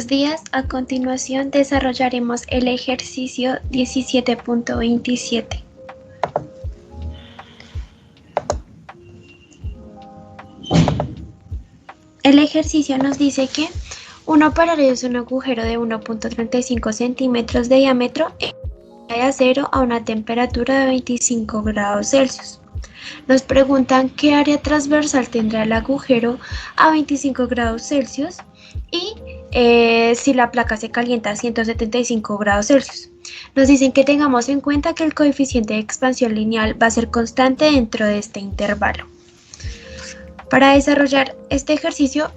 Buenos días, a continuación desarrollaremos el ejercicio 17.27. El ejercicio nos dice que un operario es un agujero de 1.35 centímetros de diámetro de acero a una temperatura de 25 grados Celsius. Nos preguntan qué área transversal tendrá el agujero a 25 grados Celsius y si la placa se calienta a 175 grados Celsius. Nos dicen que tengamos en cuenta que el coeficiente de expansión lineal va a ser constante dentro de este intervalo. Para desarrollar este ejercicio,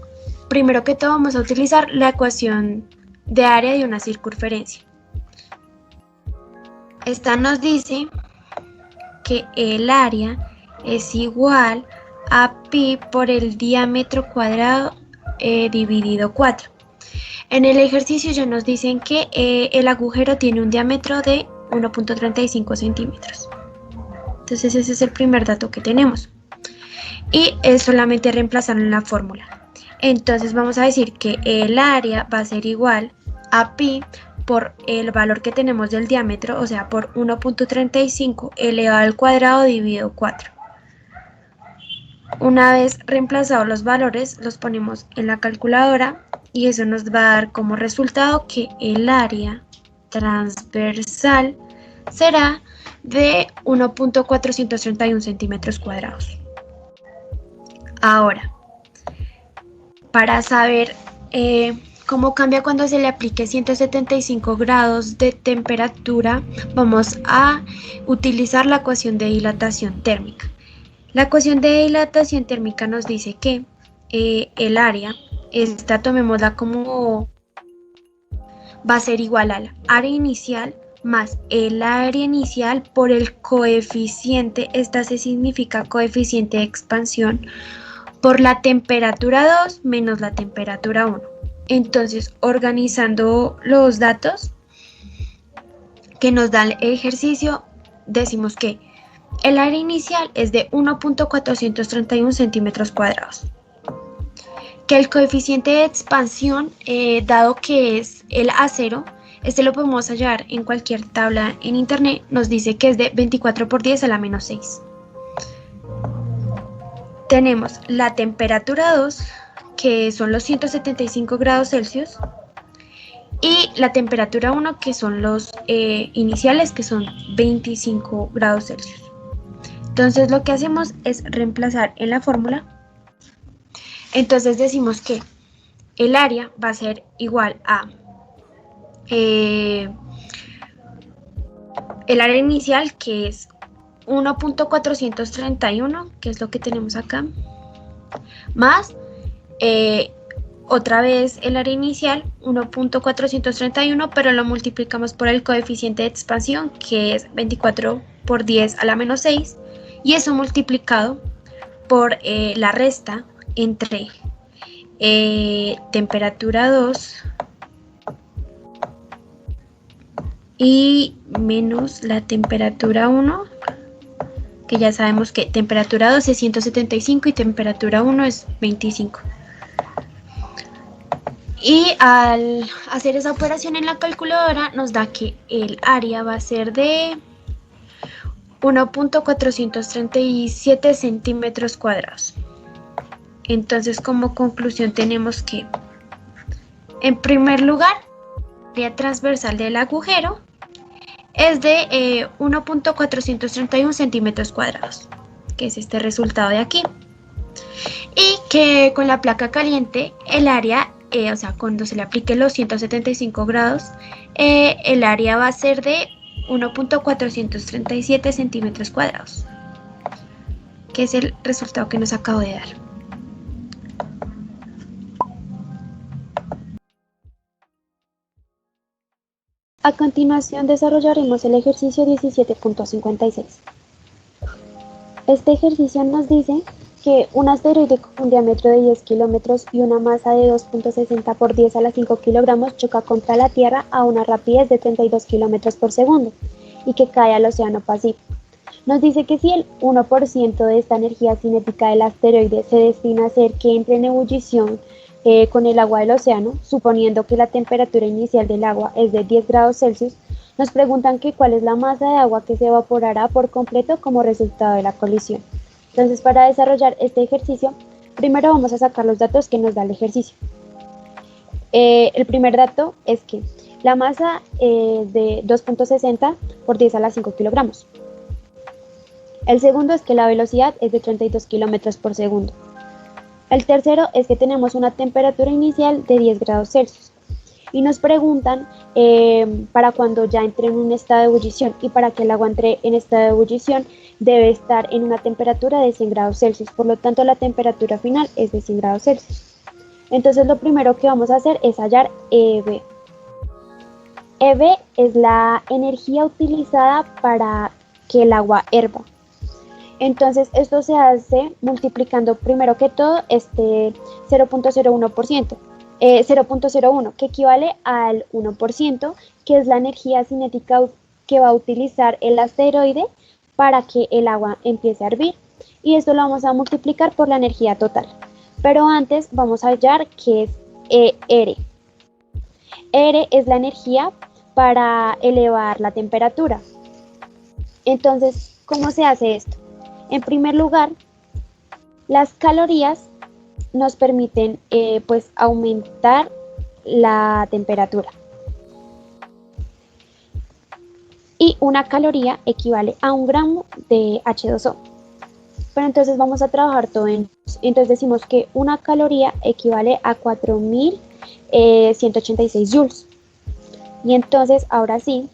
primero que todo vamos a utilizar la ecuación de área de una circunferencia. Esta nos dice que el área es igual a pi por el diámetro cuadrado dividido 4. En el ejercicio ya nos dicen que el agujero tiene un diámetro de 1.35 centímetros. Entonces ese es el primer dato que tenemos. Y es solamente reemplazarlo en la fórmula. Entonces vamos a decir que el área va a ser igual a pi por el valor que tenemos del diámetro, o sea, por 1.35 elevado al cuadrado dividido 4. Una vez reemplazados los valores, los ponemos en la calculadora y eso nos va a dar como resultado que el área transversal será de 1.431 centímetros cuadrados. Ahora, para saber cómo cambia cuando se le aplique 175 grados de temperatura, vamos a utilizar la ecuación de dilatación térmica. La ecuación de dilatación térmica nos dice que el área, esta tomémosla como va a ser igual al área inicial más el área inicial por el coeficiente, esta se significa coeficiente de expansión, por la temperatura 2 menos la temperatura 1. Entonces, organizando los datos que nos da el ejercicio, decimos que el área inicial es de 1.431 centímetros cuadrados. Que el coeficiente de expansión, dado que es el acero, este lo podemos hallar en cualquier tabla en internet, nos dice que es de 24 por 10 a la menos 6. Tenemos la temperatura 2, que son los 175 grados Celsius, y la temperatura 1, que son los iniciales, que son 25 grados Celsius. Entonces lo que hacemos es reemplazar en la fórmula. Entonces decimos que el área va a ser igual a el área inicial, que es 1.431, que es lo que tenemos acá, más otra vez el área inicial, 1.431, pero lo multiplicamos por el coeficiente de expansión, que es 24 por 10 a la menos 6, y eso multiplicado por la resta entre temperatura 2 y menos la temperatura 1, que ya sabemos que temperatura 2 es 175 y temperatura 1 es 25. Y al hacer esa operación en la calculadora nos da que el área va a ser de 1.437 centímetros cuadrados. Entonces, como conclusión tenemos que, en primer lugar, el área transversal del agujero es de 1.431 centímetros cuadrados, que es este resultado de aquí. Y que con la placa caliente, el área, o sea, cuando se le aplique los 175 grados, el área va a ser de 1.437 centímetros cuadrados, que es el resultado que nos acabo de dar. A continuación desarrollaremos el ejercicio 17.56. Este ejercicio nos dice que un asteroide con un diámetro de 10 kilómetros y una masa de 2.60 por 10 a la 5 kilogramos choca contra la Tierra a una rapidez de 32 kilómetros por segundo y que cae al Océano Pacífico. Nos dice que si el 1% de esta energía cinética del asteroide se destina a hacer que entre en ebullición con el agua del océano, suponiendo que la temperatura inicial del agua es de 10 grados Celsius, nos preguntan que cuál es la masa de agua que se evaporará por completo como resultado de la colisión. Entonces, para desarrollar este ejercicio, primero vamos a sacar los datos que nos da el ejercicio. El primer dato es que la masa es de 2.60 por 10 a la 5 kilogramos. El segundo es que la velocidad es de 32 kilómetros por segundo. El tercero es que tenemos una temperatura inicial de 10 grados Celsius. Y nos preguntan para cuando ya entre en un estado de ebullición, y para que el agua entre en estado de ebullición debe estar en una temperatura de 100 grados Celsius, por lo tanto la temperatura final es de 100 grados Celsius. Entonces lo primero que vamos a hacer es hallar EB. EB es la energía utilizada para que el agua herva. Entonces esto se hace multiplicando primero que todo este 0.01%. 0.01, que equivale al 1%, que es la energía cinética que va a utilizar el asteroide para que el agua empiece a hervir. Y esto lo vamos a multiplicar por la energía total. Pero antes vamos a hallar qué es R. R es la energía para elevar la temperatura. Entonces, ¿cómo se hace esto? En primer lugar, las calorías nos permiten pues aumentar la temperatura. Y una caloría equivale a 1 gramo de H2O. Pero entonces vamos a trabajar todo en... Entonces decimos que una caloría equivale a 4.186 joules. Y entonces ahora sí,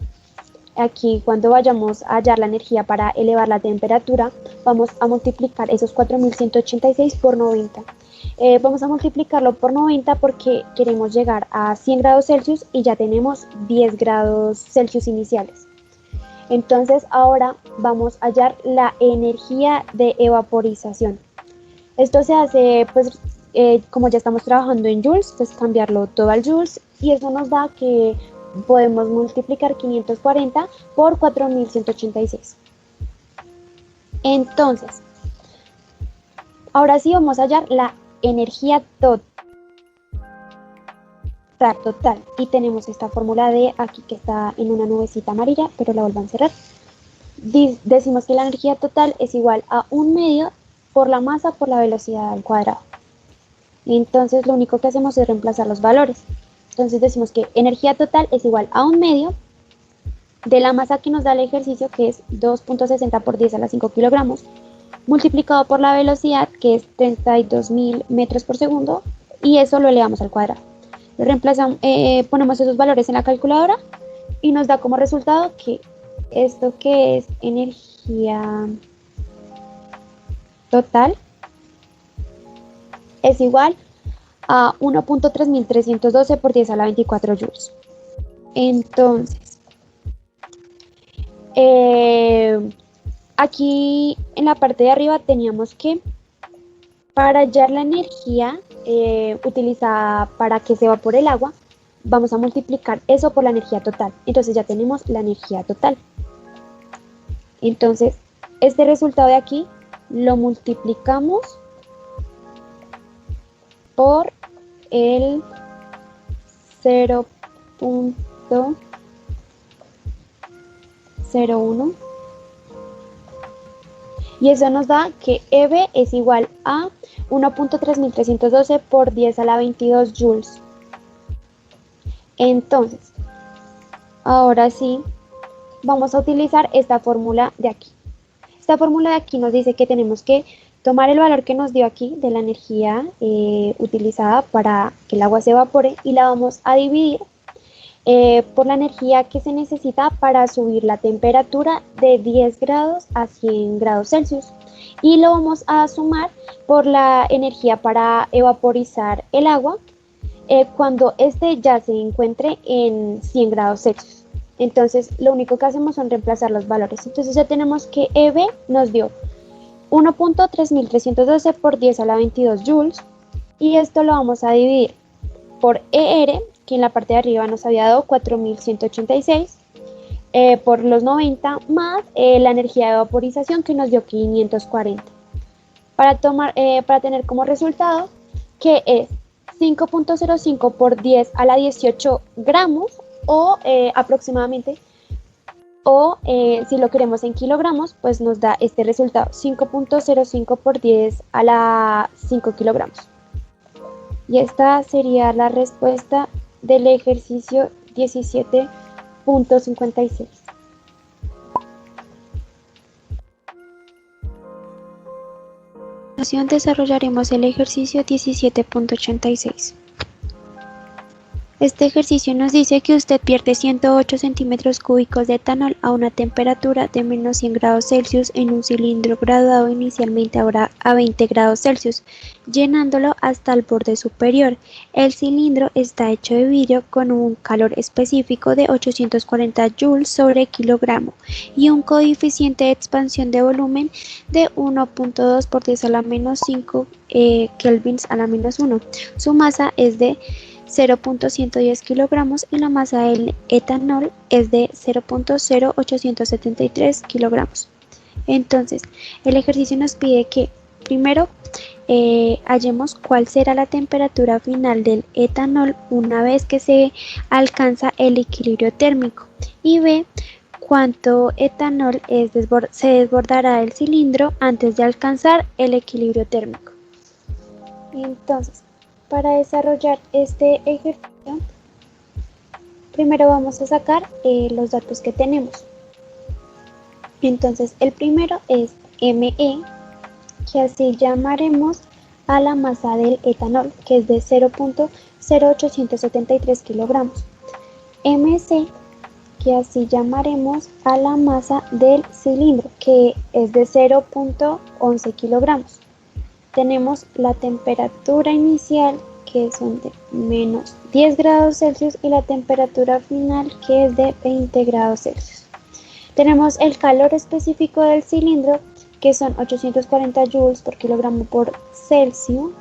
aquí cuando vayamos a hallar la energía para elevar la temperatura, vamos a multiplicar esos 4.186 por 90. Vamos a multiplicarlo por 90 porque queremos llegar a 100 grados Celsius y ya tenemos 10 grados Celsius iniciales. Entonces ahora vamos a hallar la energía de evaporización. Esto se hace, pues, como ya estamos trabajando en joules, pues cambiarlo todo al joules, y eso nos da que podemos multiplicar 540 por 4.186. Entonces, ahora sí vamos a hallar la energía total, y tenemos esta fórmula de aquí que está en una nubecita amarilla, pero la vuelvo a encerrar. Decimos que la energía total es igual a 1/2 por la masa por la velocidad al cuadrado. Y entonces lo único que hacemos es reemplazar los valores. Entonces decimos que energía total es igual a 1/2 de la masa que nos da el ejercicio, que es 2.60 por 10 a la 5 kilogramos, multiplicado por la velocidad, que es 32.000 metros por segundo, y eso lo elevamos al cuadrado. Lo reemplazamos, ponemos esos valores en la calculadora y nos da como resultado que esto, que es energía total, es igual a 1.3312 por 10 a la 24 joules. Entonces, aquí en la parte de arriba teníamos que, para hallar la energía utilizada para que se evapore el agua, vamos a multiplicar eso por la energía total. Entonces ya tenemos la energía total. Entonces, este resultado de aquí lo multiplicamos por el 0.01, y eso nos da que EB es igual a 1.3312 por 10 a la 22 joules. Entonces, ahora sí, vamos a utilizar esta fórmula de aquí. Esta fórmula de aquí nos dice que tenemos que tomar el valor que nos dio aquí de la energía utilizada para que el agua se evapore, y la vamos a dividir por la energía que se necesita para subir la temperatura de 10 grados a 100 grados Celsius, y lo vamos a sumar por la energía para evaporizar el agua cuando este ya se encuentre en 100 grados Celsius. Entonces lo único que hacemos son reemplazar los valores. Entonces ya tenemos que EB nos dio 1.3312 por 10 a la 22 joules, y esto lo vamos a dividir por ER, que en la parte de arriba nos había dado 4.186, por los 90 más la energía de vaporización, que nos dio 540, para tener como resultado que es 5.05 por 10 a la 18 gramos o aproximadamente, o si lo queremos en kilogramos, pues nos da este resultado, 5.05 por 10 a la 5 kilogramos. Y esta sería la respuesta del ejercicio 17.56. A continuación desarrollaremos el ejercicio 17.86. Este ejercicio nos dice que usted pierde 108 centímetros cúbicos de etanol a una temperatura de menos 100 grados Celsius en un cilindro graduado inicialmente ahora a 20 grados Celsius, llenándolo hasta el borde superior. El cilindro está hecho de vidrio con un calor específico de 840 joules sobre kilogramo y un coeficiente de expansión de volumen de 1.2 por 10 a la menos 5 kelvins a la menos 1. Su masa es de 0.110 kilogramos y la masa del etanol es de 0.0873 kilogramos. Entonces, el ejercicio nos pide que primero hallemos cuál será la temperatura final del etanol una vez que se alcanza el equilibrio térmico y B, cuánto etanol se desbordará del cilindro antes de alcanzar el equilibrio térmico. Entonces, para desarrollar este ejercicio, primero vamos a sacar los datos que tenemos. Entonces, el primero es ME, que así llamaremos a la masa del etanol, que es de 0.0873 kilogramos. MC, que así llamaremos a la masa del cilindro, que es de 0.11 kilogramos. Tenemos la temperatura inicial, que son de menos 10 grados Celsius, y la temperatura final, que es de 20 grados Celsius. Tenemos el calor específico del cilindro, que son 840 joules por kilogramo por Celsius,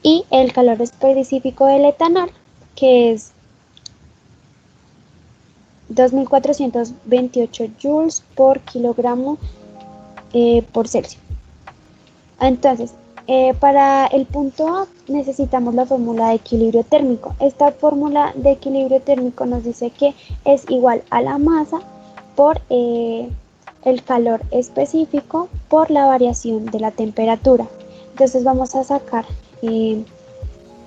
y el calor específico del etanol, que es 2428 joules por kilogramo por Celsius. Entonces, para el punto A necesitamos la fórmula de equilibrio térmico. Esta fórmula de equilibrio térmico nos dice que es igual a la masa por el calor específico por la variación de la temperatura. Entonces vamos a sacar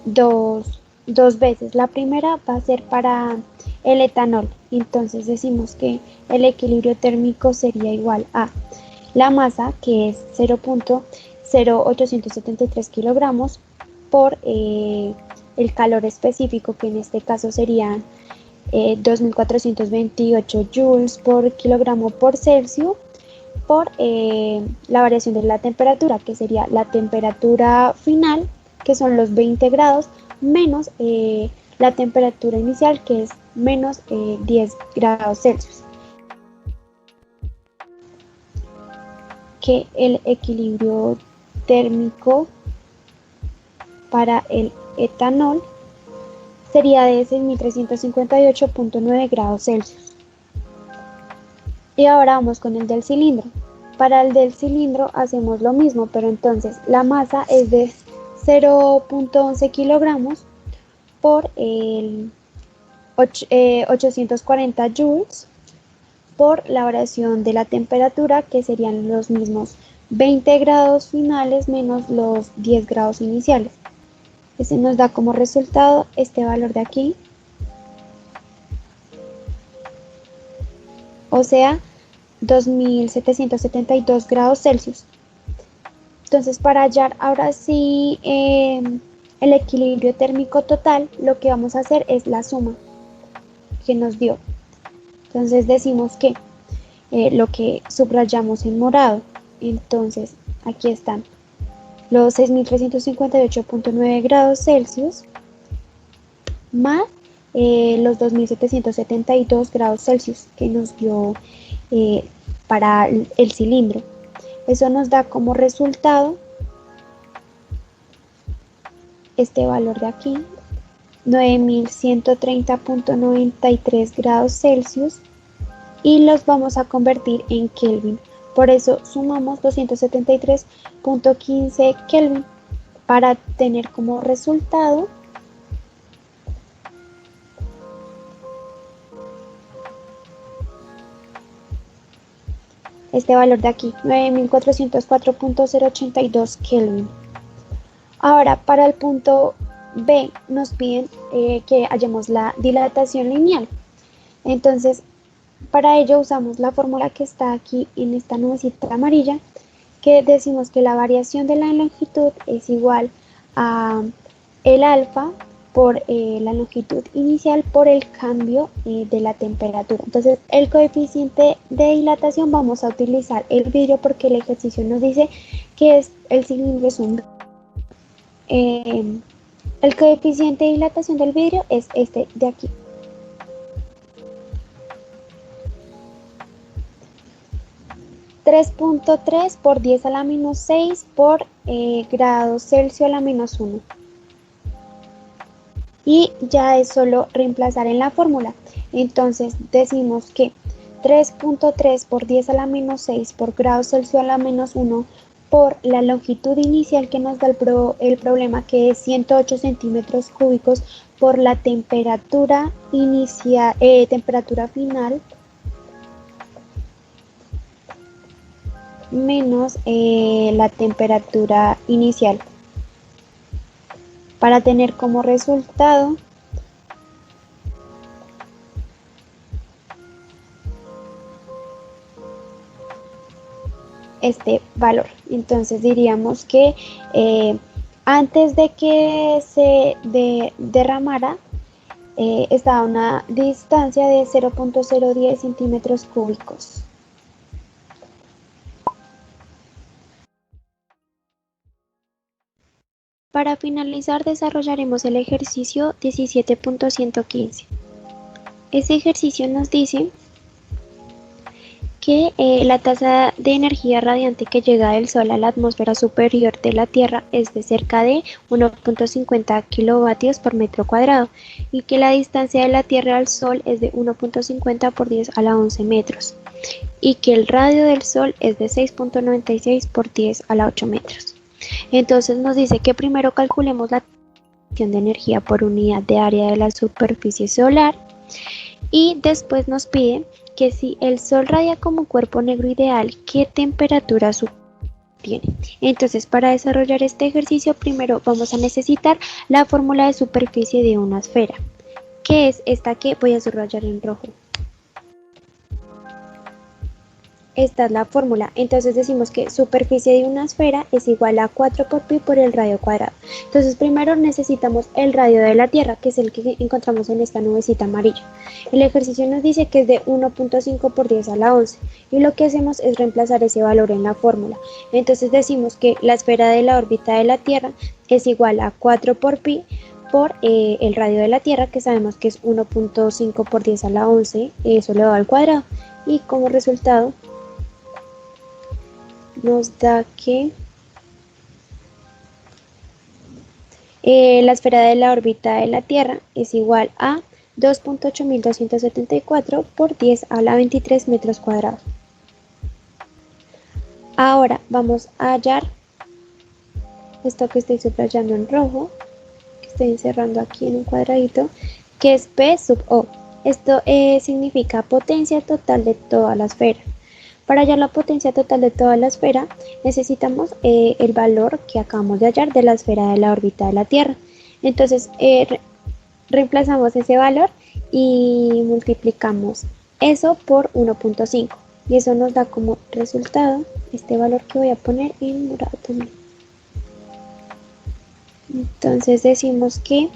dos veces. La primera va a ser para el etanol. Entonces decimos que el equilibrio térmico sería igual a la masa, que es 0.0873 kilogramos, por el calor específico, que en este caso serían 2428 joules por kilogramo por Celsius, por la variación de la temperatura, que sería la temperatura final, que son los 20 grados, menos la temperatura inicial, que es menos 10 grados Celsius. Que el equilibrio térmico para el etanol sería de 6.358.9 grados Celsius. Y ahora vamos con el del cilindro. Para el del cilindro hacemos lo mismo, pero entonces la masa es de 0.11 kilogramos por el 840 joules por la variación de la temperatura, que serían los mismos 20 grados finales menos los 10 grados iniciales. Este nos da como resultado este valor de aquí, o sea 2772 grados Celsius. Entonces, para hallar ahora sí el equilibrio térmico total, lo que vamos a hacer es la suma que nos dio. Entonces decimos que lo que subrayamos en morado, entonces aquí están los 6.358.9 grados Celsius más los 2.772 grados Celsius que nos dio para el cilindro. Eso nos da como resultado este valor de aquí, 9.130.93 grados Celsius, y los vamos a convertir en Kelvin. Por eso sumamos 273.15 Kelvin. para tener como resultado este valor de aquí, 9404.082 Kelvin. Ahora, para el punto B nos piden que hallemos la dilatación lineal. Entonces, para ello usamos la fórmula que está aquí en esta nubecita amarilla, que decimos que la variación de la longitud es igual a el alfa por la longitud inicial por el cambio de la temperatura. Entonces, el coeficiente de dilatación vamos a utilizar el vidrio porque el ejercicio nos dice que el cilindro es un... el coeficiente de dilatación del vidrio es este de aquí. (3.3 por 10 a la menos 6 por grados Celsius a la menos 1. Y ya es solo reemplazar en la fórmula. Entonces decimos que 3.3 por 10 a la menos 6 por grados Celsius a la menos 1 por la longitud inicial que nos da el problema, que es 108 centímetros cúbicos, por la temperatura temperatura final menos la temperatura inicial, para tener como resultado este valor. Entonces diríamos que antes de que se derramara estaba a una distancia de 0.010 centímetros cúbicos. Para finalizar, desarrollaremos el ejercicio 17.115. Este ejercicio nos dice que la tasa de energía radiante que llega del Sol a la atmósfera superior de la Tierra es de cerca de 1.50 kilovatios por metro cuadrado y que la distancia de la Tierra al Sol es de 1.50 por 10 a la 11 metros y que el radio del Sol es de 6.96 por 10 a la 8 metros. Entonces nos dice que primero calculemos la generación de energía por unidad de área de la superficie solar y después nos pide que si el Sol radia como cuerpo negro ideal, ¿qué temperatura tiene? Entonces, para desarrollar este ejercicio, primero vamos a necesitar la fórmula de superficie de una esfera, que es esta que voy a subrayar en rojo. Esta es la fórmula. Entonces decimos que superficie de una esfera es igual a 4 por pi por el radio cuadrado. Entonces primero necesitamos el radio de la Tierra, que es el que encontramos en esta nubecita amarilla. El ejercicio nos dice que es de 1.5 por 10 a la 11 y lo que hacemos es reemplazar ese valor en la fórmula. Entonces decimos que la esfera de la órbita de la Tierra es igual a 4 por pi por el radio de la Tierra, que sabemos que es 1.5 por 10 a la 11, eso elevado al cuadrado, y como resultado nos da que la esfera de la órbita de la Tierra es igual a 2.8274 por 10 a la 23 metros cuadrados. Ahora vamos a hallar esto que estoy subrayando en rojo, que estoy encerrando aquí en un cuadradito, que es P sub O. Esto significa potencia total de toda la esfera. Para hallar la potencia total de toda la esfera, necesitamos el valor que acabamos de hallar de la esfera de la órbita de la Tierra. Entonces, reemplazamos ese valor y multiplicamos eso por 1.5. Y eso nos da como resultado este valor que voy a poner en morado también. Entonces decimos que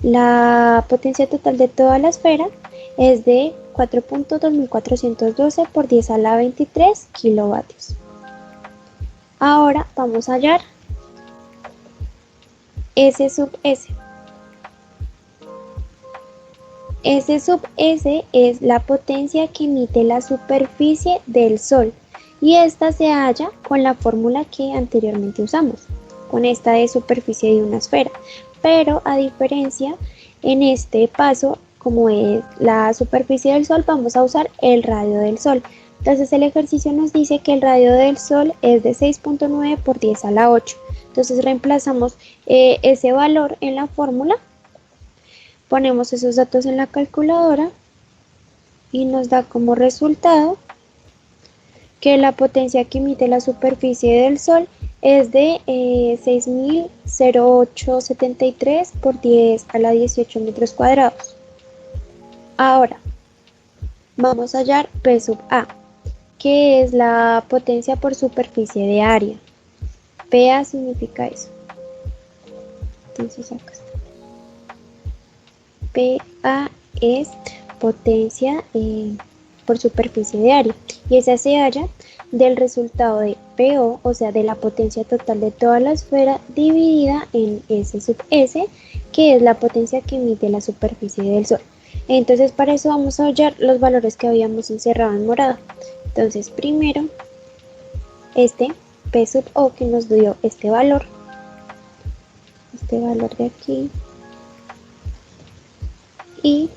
la potencia total de toda la esfera es de 4.2412 por 10 a la 23 kilovatios. Ahora vamos a hallar S sub S. S sub S es la potencia que emite la superficie del Sol y esta se halla con la fórmula que anteriormente usamos, con esta de superficie de una esfera, pero a diferencia en este paso, como es la superficie del Sol, vamos a usar el radio del Sol. Entonces el ejercicio nos dice que el radio del Sol es de 6.9 por 10 a la 8. Entonces reemplazamos ese valor en la fórmula, ponemos esos datos en la calculadora y nos da como resultado que la potencia que emite la superficie del Sol es de 6.0873 por 10 a la 18 metros cuadrados. Ahora, vamos a hallar P sub A, que es la potencia por superficie de área. PA significa eso. Entonces acá está. PA es potencia por superficie de área, y esa se halla del resultado de PO, o sea, de la potencia total de toda la esfera dividida en S sub S, que es la potencia que emite la superficie del Sol. Entonces para eso vamos a hallar los valores que habíamos encerrado en morado. Entonces primero este P sub O, que nos dio este valor de aquí, y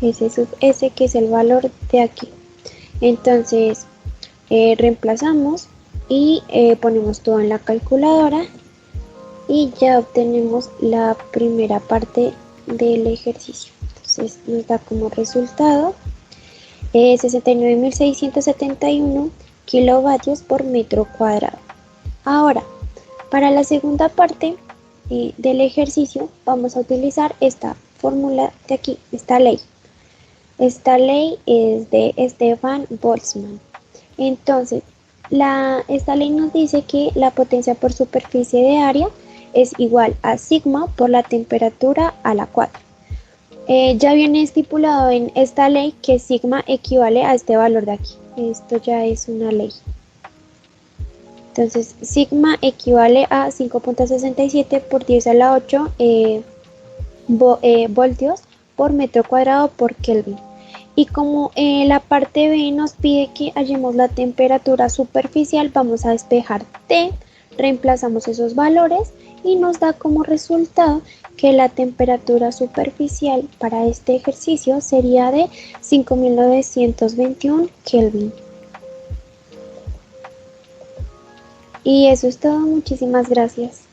S sub S, que es el valor de aquí. Entonces reemplazamos y ponemos todo en la calculadora y ya obtenemos la primera parte del ejercicio. Entonces nos da como resultado 69.671 kilovatios por metro cuadrado. Ahora, para la segunda parte del ejercicio vamos a utilizar esta fórmula de aquí, esta ley. Esta ley es de Stefan Boltzmann. Entonces, esta ley nos dice que la potencia por superficie de área es igual a sigma por la temperatura a la 4. Ya viene estipulado en esta ley que sigma equivale a este valor de aquí. Esto ya es una ley. Entonces, sigma equivale a 5.67 por 10 a la 8 voltios por metro cuadrado por Kelvin. Y como la parte B nos pide que hallemos la temperatura superficial, vamos a despejar T, reemplazamos esos valores y nos da como resultado que la temperatura superficial para este ejercicio sería de 5.921 Kelvin. Y eso es todo, muchísimas gracias.